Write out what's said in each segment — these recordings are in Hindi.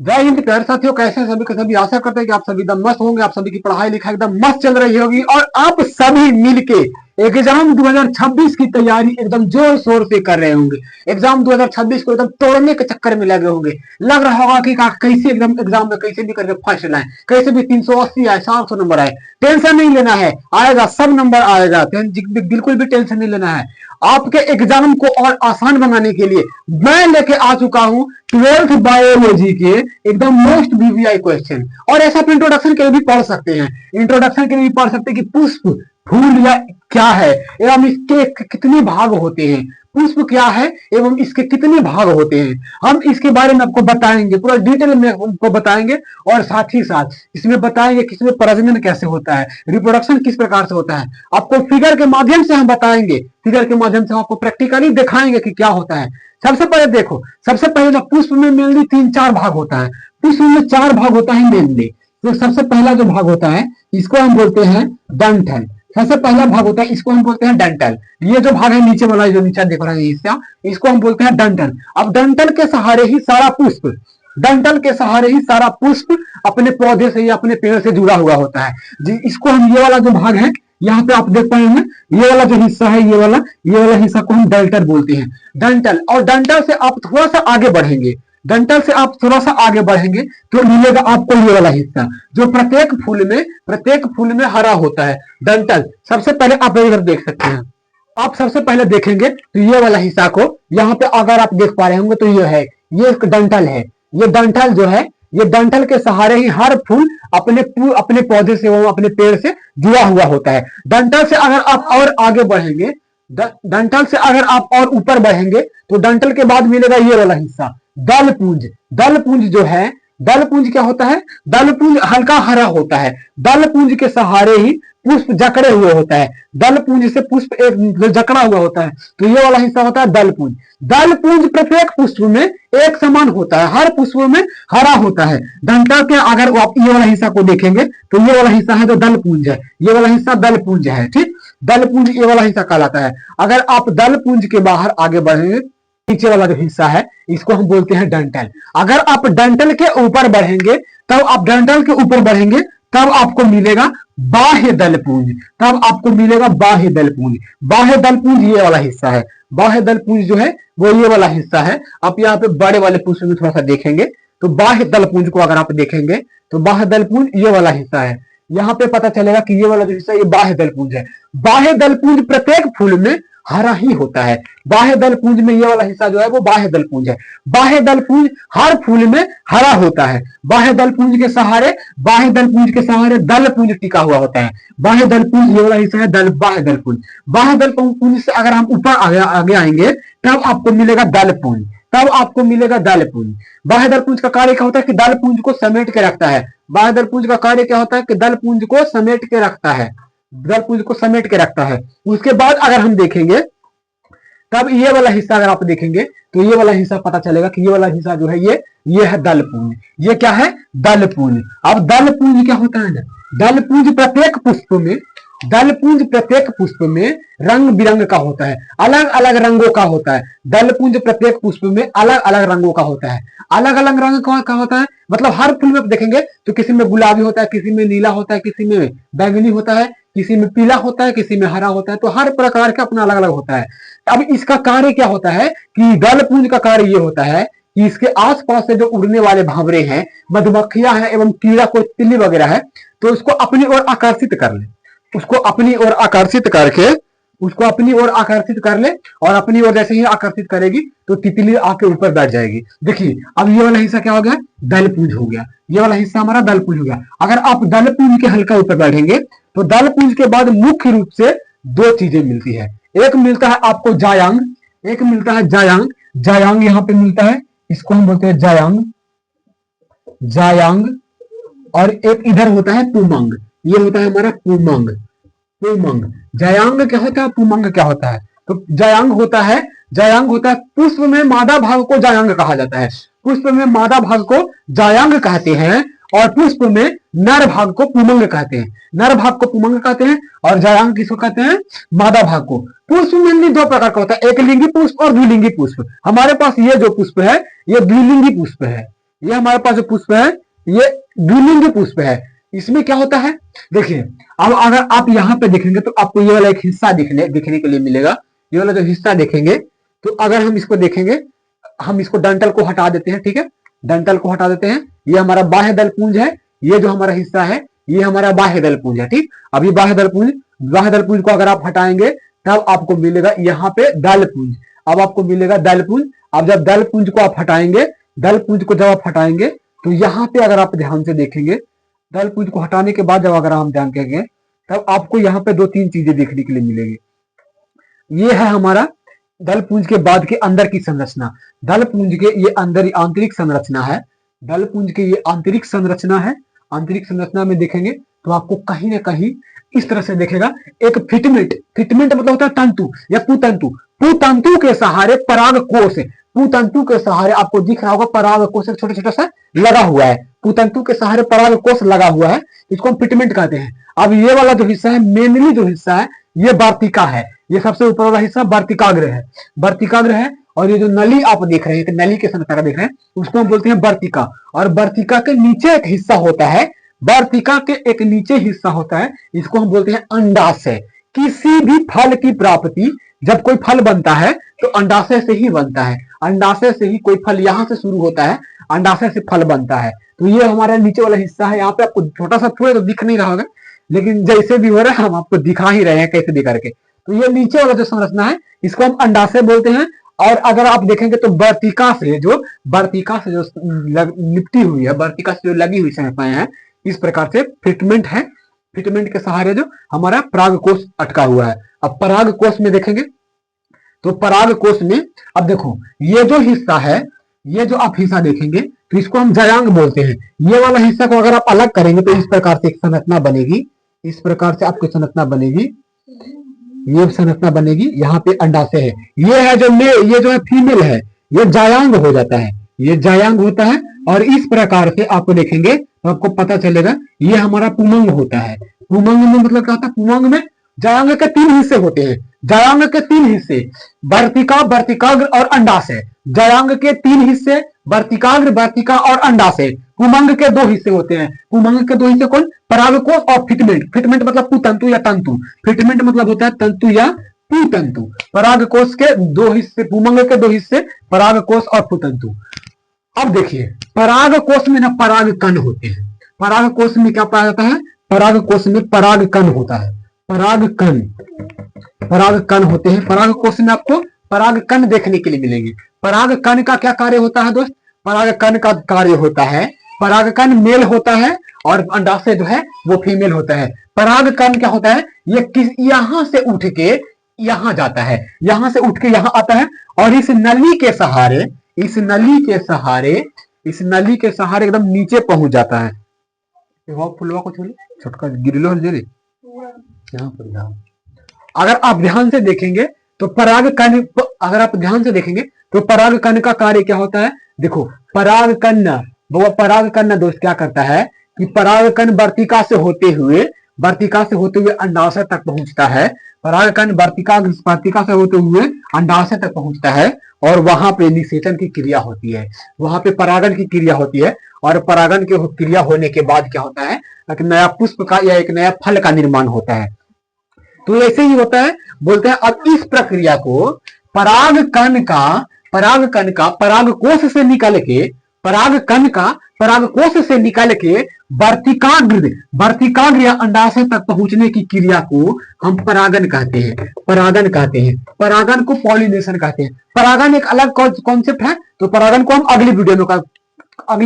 जय हिंद प्यारे साथियों, कैसे हैं सभी के सभी। आशा करते हैं कि आप सभी एकदम मस्त होंगे। आप सभी की पढ़ाई लिखाई एकदम मस्त चल रही होगी और आप सभी मिलके एग्जाम 2026 की तैयारी एकदम जोर शोर से कर रहे होंगे। एग्जाम 2026 को एकदम तोड़ने के चक्कर में लगे होंगे। लग रहा होगा कि कैसे एकदम एग्जाम में कैसे भी करके फर्स्ट लाए, कैसे भी 380 आए, 700 नंबर आए। टेंशन नहीं लेना है, आएगा, सब नंबर आएगा। बिल्कुल भी टेंशन नहीं लेना है। आपके एग्जाम को और आसान बनाने के लिए मैं लेके आ चुका हूं 12th बायोलॉजी के एकदम मोस्ट वीवीआई क्वेश्चन। और ऐसा आप इंट्रोडक्शन के लिए भी पढ़ सकते हैं, इंट्रोडक्शन के लिए भी पढ़ सकते हैं कि पुष्प फूल या क्या है एवं इसके कितने भाग होते हैं, पुष्प क्या है एवं इसके कितने भाग होते हैं। हम इसके बारे में आपको बताएंगे, पूरा डिटेल में आपको बताएंगे। और साथ ही साथ इसमें बताएंगे कि इसमें प्रजनन कैसे होता है, रिप्रोडक्शन किस प्रकार से होता है। आपको फिगर के माध्यम से हम बताएंगे, फिगर के माध्यम से हम आपको प्रैक्टिकली दिखाएंगे कि क्या होता है। सबसे पहले देखो, सबसे पहले ना पुष्प में मेनली 3-4 भाग होता है। पुष्प में 4 भाग होता है मेनली। तो सबसे पहला जो भाग होता है इसको हम बोलते हैं डंठल। सबसे पहला भाग होता है इसको हम बोलते हैं डंठल। ये जो भाग है नीचे वाला, जो नीचे देख रहा है हिस्सा, इसको हम बोलते हैं डंठल। अब डंठल के सहारे ही सारा पुष्प, डंठल के सहारे ही सारा पुष्प अपने पौधे से या अपने पेड़ से जुड़ा हुआ होता है जी। इसको हम, ये वाला जो भाग है यहाँ पे आप देख पाएंगे, ये वाला जो हिस्सा है, ये वाला हिस्सा को हम डंठल बोलते हैं, डंठल। और डंठल से आप थोड़ा सा आगे बढ़ेंगे, डंठल से आप थोड़ा सा आगे बढ़ेंगे तो मिलेगा आपको ये वाला हिस्सा, जो प्रत्येक फूल में हरा होता है, डंठल। सबसे पहले आप इधर देख सकते हैं, आप सबसे पहले देखेंगे तो ये वाला हिस्सा को यहाँ पे अगर आप देख पा रहे होंगे तो ये है, ये एक डंठल है। ये डंठल जो है, ये डंठल के सहारे ही हर फूल अपने पौधे से, वो अपने पेड़ से जुड़ा हुआ होता है। डंठल से अगर आप और आगे बढ़ेंगे, डंठल से अगर आप और ऊपर बढ़ेंगे तो डंठल के बाद मिलेगा ये वाला हिस्सा, दल पुंज। दल पुंज जो है, दल पुंज क्या होता है, दल पुंज हल्का हरा होता है। दल पुंज के सहारे ही पुष्प जकड़े हुए होता है, दल पुंज से पुष्प एक जकड़ा हुआ होता है, तो ये वाला हिस्सा होता है दल पुंज। दल पुंज प्रत्येक पुष्प में एक समान होता है, हर पुष्प में हरा होता है। डंठल के अगर आप ये वाला हिस्सा को देखेंगे तो ये वाला हिस्सा है जो दल पुंज है, ये वाला हिस्सा दल पुंज है, ठीक। दल पुंज ये वाला हिस्सा कहलाता है। अगर आप दल पुंज के बाहर आगे बढ़ेंगे, नीचे वाला जो हिस्सा है इसको हम बोलते हैं डंठल। अगर आप डंठल के ऊपर बढ़ेंगे, तब आप डंठल के ऊपर बढ़ेंगे तब आपको मिलेगा बाह्य दलपुंज, तब आपको मिलेगा बाह्य दलपुंज। बाह्य दलपुंज ये वाला हिस्सा है, बाह्य दलपुंज जो है वो ये वाला हिस्सा है। आप यहाँ पे बड़े वाले पुष्प में थोड़ा सा देखेंगे तो बाह्य दलपुंज को अगर आप देखेंगे तो बाह्य दलपुंज ये वाला हिस्सा है। यहाँ पे पता चलेगा कि ये वाला जो हिस्सा, ये बाह्य दलपुंज है। बाह्य दलपुंज प्रत्येक फूल में हरा ही होता है। बाह्य दलपुंज में ये वाला हिस्सा जो है वो बाह्य दलपुंज है। बाह्य दलपुंज हर फूल में हरा होता है। बाह्य दलपुंज के सहारे, बाह्य दलपुंज के सहारे दलपुंज टिका हुआ होता है। बाह्य दलपुंज ये वाला हिस्सा है बाह्य दलपुंज। बाह्य दलपुंज से अगर हम ऊपर आगे आएंगे तब आपको मिलेगा दलपुंज, तब आपको मिलेगा दलपुंज। बाह्य दलपुंज का कार्य क्या होता है कि दलपुंज को समेट के रखता है। बाह्य दलपुंज का कार्य क्या होता है कि दलपुंज को समेट के रखता है, दलपुंज को समेट के रखता है। उसके बाद अगर हम देखेंगे तब ये वाला हिस्सा अगर आप देखेंगे तो ये वाला हिस्सा पता चलेगा कि ये वाला हिस्सा जो है ये है दलपुंज। ये क्या है, दलपुंज। अब दलपुंज क्या होता है ना, दलपुंज प्रत्येक पुष्प में, दलपुंज प्रत्येक पुष्प में रंग बिरंग का होता है, अलग अलग रंगों का होता है। दलपुंज प्रत्येक पुष्प में अलग अलग रंगों का होता है। अलग अलग रंग का होता है मतलब हर फूल में आप देखेंगे तो किसी में गुलाबी होता है, किसी में नीला होता है, किसी में बैंगनी होता है, किसी में पीला होता है, किसी में हरा होता है। तो हर प्रकार का अपना अलग अलग होता है। अब इसका कार्य क्या होता है कि दलपुंज का कार्य ये होता है कि इसके आसपास से जो उड़ने वाले भावरे हैं, मधुमक्खियां हैं एवं कीड़ा, कोई तितली वगैरह है, तो उसको अपनी ओर आकर्षित कर ले, उसको अपनी ओर आकर्षित करके, उसको अपनी ओर आकर्षित कर ले। और अपनी ओर जैसे ही आकर्षित करेगी तो तितली आके ऊपर बैठ जाएगी। देखिए अब ये वाला हिस्सा क्या हो गया, दलपुंज हो गया। ये वाला हिस्सा हमारा दलपुंज हो गया। अगर आप दलपुंज के हल्का ऊपर बैठेंगे तो दलपुंज के बाद मुख्य रूप से 2 चीजें मिलती है। एक मिलता है आपको जायांग, एक मिलता है जायांग। जायांग यहाँ पे मिलता है, इसको हम बोलते हैं जायांग, जायांग। और एक इधर होता है पुमंग, ये होता है हमारा पुमंग, पुमंग। जायांग क्या होता है, पुमंग क्या होता है। तो जायांग होता है, जायांग होता है पुष्प में मादा भाग को जायांग कहा जाता है। पुष्प में मादा भाग को जायांग कहते हैं और पुष्प में नर भाग को पुमंग कहते हैं। नर भाग को पुमंग कहते हैं और जायांग किसको कहते हैं, मादा भाग को। पुष्प में 2 प्रकार का होता है, एक लिंगी पुष्प और द्विलिंगी पुष्प। हमारे पास ये जो पुष्प है ये द्विलिंगी पुष्प है, ये हमारे पास जो पुष्प है ये द्विलिंगी पुष्प है। इसमें क्या होता है देखिए, अब अगर आप यहाँ पे देखेंगे तो आपको ये वाला एक हिस्सा दिखने के लिए मिलेगा। ये वाला जो हिस्सा देखेंगे तो अगर हम इसको देखेंगे, हम इसको डंठल को हटा देते हैं, ठीक है, डंठल को हटा देते हैं। ये हमारा बाह्य दल पुंज है, ये जो हमारा हिस्सा है ये हमारा बाह्य दल पुंज है, ठीक। अब ये बाह्य दल पुंज को अगर आप हटाएंगे तब आपको मिलेगा यहाँ पे दल पुंज। अब आपको मिलेगा दल पुंज। अब जब दल पुंज को आप हटाएंगे, दल पुंज को जब आप हटाएंगे तो यहाँ पे अगर आप ध्यान से देखेंगे, दल पुंज को हटाने के बाद जब अगर हम ध्यान करेंगे तब आपको यहाँ पे 2-3 चीजें देखने के लिए मिलेगी। ये है हमारा दल पुंज के बाद के अंदर की संरचना। दल पुंज के ये अंदर आंतरिक संरचना है। दल पुंज के ये आंतरिक संरचना है। आंतरिक संरचना में देखेंगे तो आपको कहीं ना कहीं इस तरह से देखेगा एक फिटमेंट। फिटमेंट मतलब होता है तंतु या पुतंतु। पुतंतु के सहारे पराग कोष, पुतंतु के सहारे आपको दिख रहा होगा पराग कोष छोटा छोटा सा लगा हुआ है। पुतंतु के सहारे पराग कोष लगा हुआ है, इसको हम फिटमेंट कहते हैं। अब ये वाला जो हिस्सा है, मेनली जो हिस्सा है ये वार्तिका है। ये सबसे ऊपर वाला हिस्सा वार्तिकाग्र है, वार्तिकाग्र है। और ये जो नली आप देख रहे हैं, नली के संरचना देख रहे हैं, उसको हम बोलते हैं वर्तिका। और वर्तिका के नीचे एक हिस्सा होता है, वर्तिका के एक नीचे हिस्सा होता है, इसको हम बोलते हैं अंडाशय। किसी भी फल की प्राप्ति, जब कोई फल बनता है तो अंडाशय से ही बनता है। अंडाशय से ही कोई फल यहाँ से शुरू होता है, अंडाशय से फल बनता है। तो ये हमारा नीचे वाला हिस्सा है। यहाँ पे आपको छोटा सा थोड़ा तो दिख नहीं रहा होगा, लेकिन जैसे भी हो रहा है हम आपको दिखा ही रहे हैं कैसे भी करके। तो ये नीचे वाला जो संरचना है इसको हम अंडाशय बोलते हैं। और अगर आप देखेंगे तो वर्तिका से जो लिपटी हुई है, वर्तिका से जो लगी हुई संरचनाएं हैं, इस प्रकार से फिटमेंट है। फिटमेंट के सहारे जो हमारा पराग कोष अटका हुआ है। अब पराग कोष में देखेंगे तो पराग कोष में अब देखो ये जो हिस्सा है, ये जो आप हिस्सा देखेंगे तो इसको हम जयांग बोलते हैं। ये वाला हिस्सा को अगर आप अलग करेंगे तो इस प्रकार से एक संरचना बनेगी। इस प्रकार से आपकी संरचना बनेगी, ये संरचना बनेगी। यहाँ पे अंडाशय है, ये है जो ये जो है फीमेल है, ये जायांग हो जाता है, ये जायांग होता है। और इस प्रकार से आपको देखेंगे तो आपको पता चलेगा ये हमारा पुमंग होता है। पुमंग में मतलब क्या होता है, पुमंग में जायांग के 3 हिस्से होते हैं। जायांग के 3 हिस्से, वर्तिका, वर्तिकाग्र और अंडाशय। जायांग के 3 हिस्से, वर्तिकाग्र, वर्तिका और अंडाशय। पुमंग के 2 हिस्से होते हैं। पुमंग के 2 हिस्से कौन, परागकोष और फिटमेंट। फिटमेंट मतलब पुतंतु या तंतु, फिटमेंट मतलब होता है तंतु या पुतंतु। परागकोष के 2 हिस्से, पुमंग के 2 हिस्से, परागकोष और पुतंतु। अब देखिए परागकोष में ना पराग कण होते हैं। परागकोष में क्या पाया जाता है, परागकोष में पराग कण होता है। पराग कण, पराग कण होते हैं। परागकोष में आपको पराग कण देखने के लिए मिलेंगे। पराग कण का क्या कार्य होता है दोस्त, पराग कण का कार्य होता है, पराग कण मेल होता है और अंडाशय जो है वो फीमेल होता है। पराग कण क्या होता है, ये यहां से उठ के यहां जाता है, यहां से उठ के यहां आता है और इस नली के सहारे, इस नली के सहारे, इस नली के सहारे एकदम नीचे पहुंच जाता है। फुलवा को छोड़िए, छोटका गिरलो जरे यहाँ पर जाओ। अगर आप ध्यान से देखेंगे तो पराग कण, अगर आप ध्यान से देखेंगे तो पराग कण का कार्य क्या होता है, देखो पराग कण, वो पराग कण दोस्त क्या करता है कि पराग कण वर्तिका से होते हुए अंडाशय तक पहुंचता है। पराग कण वर्तिका से होते हुए अंडाशय तक पहुंचता है और वहां पे निषेचन की क्रिया होती है, वहां पे परागन की क्रिया होती है। और परागन की क्रिया होने के बाद क्या होता है, एक नया पुष्प का या एक नया फल का निर्माण होता है। तो ऐसे ही होता है, बोलते हैं। अब इस प्रक्रिया को पराग कण का परागकोष से निकल के, पराग कण का परागकोष से निकल के वर्तिकाग्र या अंडाशय तक पहुंचने की क्रिया को हम परागन कहते हैं। परागन कहते हैं, परागन को पॉलिनेशन कहते हैं। परागन एक अलग कॉन्सेप्ट है, तो परागन को हम अगली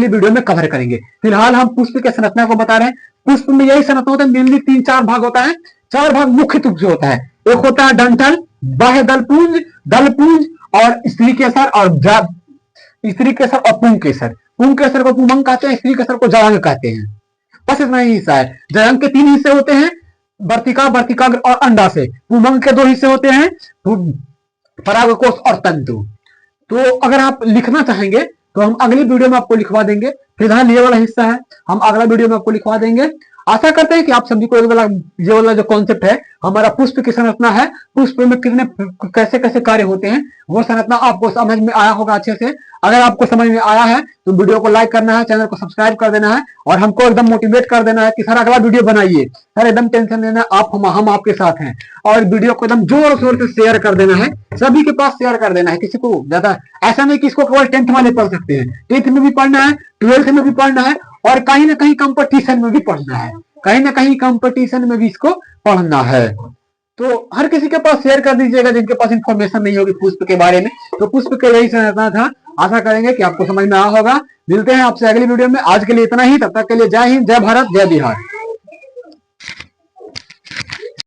वीडियो में कवर करेंगे। फिलहाल हम पुष्प के संरचना को बता रहे हैं। पुष्प में यही संरचना होता है, मेनली 3-4 भाग होता है। 4 भाग मुख्य रूप से होता है। एक होता है डंठल, बाह्य दलपुंज और स्त्री केसर और पुंग केसर। पुंग केसर को पुमंग कहते हैं, स्त्री केसर को जायांग कहते हैं। बस इतना ही हिस्सा है। जायांग के 3 हिस्से होते हैं, वर्तिका, वर्तिकाग्र और अंडाशय। पुमंग के 2 हिस्से होते हैं, परागकोष और तंतु। तो अगर आप लिखना चाहेंगे तो हम अगली वीडियो में आपको लिखवा देंगे। फिलहाल ये वाला हिस्सा है, हम अगला वीडियो में आपको लिखवा देंगे। आशा करते हैं कि आप सभी को ये वाला जो कॉन्सेप्ट है हमारा पुष्प की संरचना है, पुष्प में कितने कैसे कैसे कार्य होते हैं, वो संरचना आपको समझ में आया होगा अच्छे से। अगर आपको समझ में आया है तो वीडियो को लाइक करना है, चैनल को सब्सक्राइब कर देना है और हमको एकदम मोटिवेट कर देना है कि सर अगला वीडियो बनाइए। सर एकदम टेंशन लेना, आप हम आपके साथ हैं। और वीडियो को एकदम जोर शोर से शेयर कर देना है, सभी के पास शेयर कर देना है। किसी को ज्यादा ऐसा नहीं कि इसको केवल 10th वाले पढ़ सकते हैं, 10th में भी पढ़ना है, 12th में भी पढ़ना है और कहीं ना कहीं कंपटीशन में भी पढ़ना है, कहीं ना कहीं कंपटीशन में भी इसको पढ़ना है। तो हर किसी के पास शेयर कर दीजिएगा जिनके पास इंफॉर्मेशन नहीं होगी पुष्प के बारे में। तो पुष्प के यही समझना था, आशा करेंगे कि आपको समझ में आया होगा। मिलते हैं आपसे अगली वीडियो में, आज के लिए इतना ही, तब तक के लिए जय हिंद, जय भारत, जय बिहार।